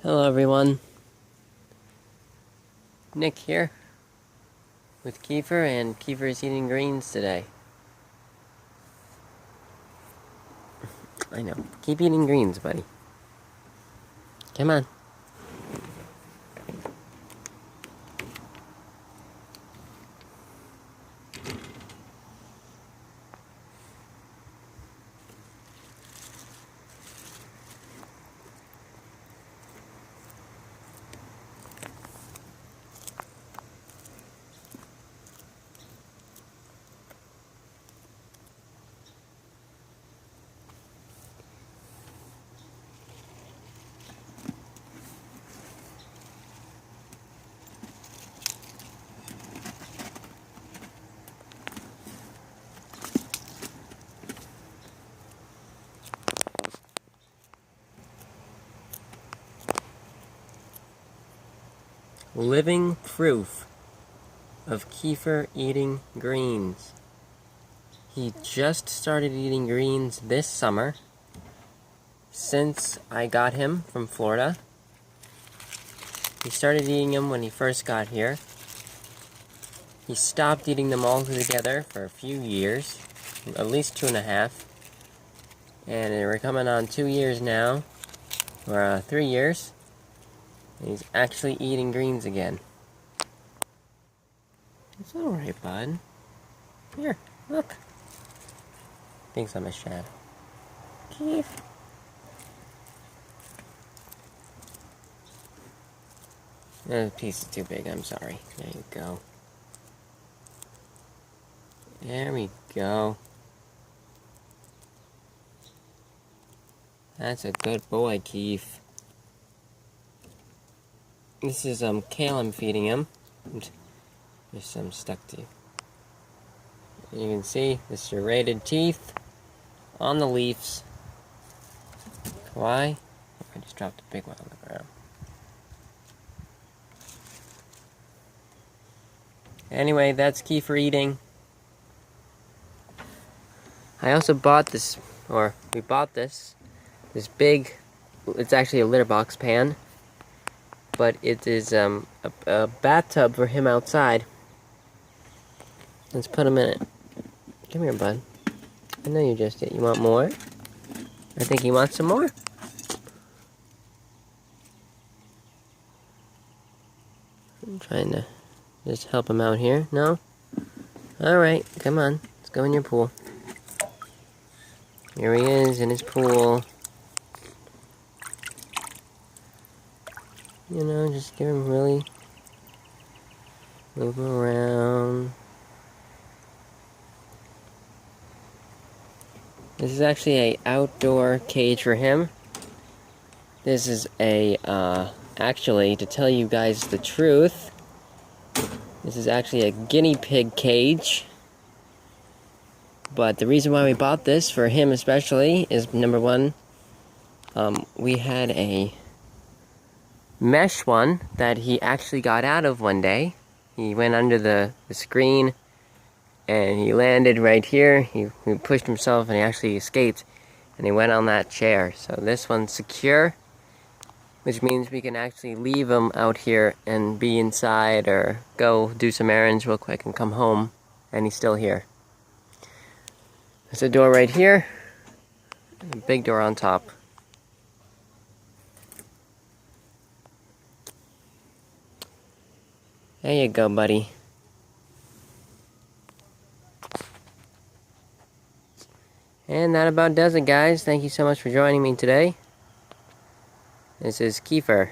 Hello everyone, Nick here with Kiefer, and Kiefer is eating greens today. I know, keep eating greens, buddy. Come on. Living proof of Kiefer eating greens. He just started eating greens this summer. Since I got him from Florida, he started eating them when he first got here. He stopped eating them all together for a few years, at least 2.5. And we're coming on 2 years now, or 3 years. And he's actually eating greens again. It's alright, bud. Here, look. Thinks I'm a shadow. Keif. The piece is too big, I'm sorry. There you go. There we go. That's a good boy, Keif. This is kale I'm feeding him. There's some stuck to you. You can see the serrated teeth on the leaves. Why? I just dropped a big one on the ground. Anyway, that's Kiefer eating. I also bought this, or we bought this big, it's actually a litter box pan, but it is a bathtub for him outside. Let's put him in it. Come here, bud. I know you just ate. You want more? I think you want some more. I'm trying to just help him out here. No? Alright, come on. Let's go in your pool. Here he is in his pool. You know, just give him really... move him around. This is actually a outdoor cage for him. This is a, actually, to tell you guys the truth, this is actually a guinea pig cage. But the reason why we bought this, for him especially, is number one, we had a mesh one that he actually got out of one day. He went under the screen and he landed right here. He pushed himself and he actually escaped, and he went on that chair. So this one's secure, which means we can actually leave him out here and be inside or go do some errands real quick and come home, and he's still here. There's a door right here, and a big door on top. There you go, buddy. And that about does it, guys. Thank you so much for joining me today. This is Kiefer.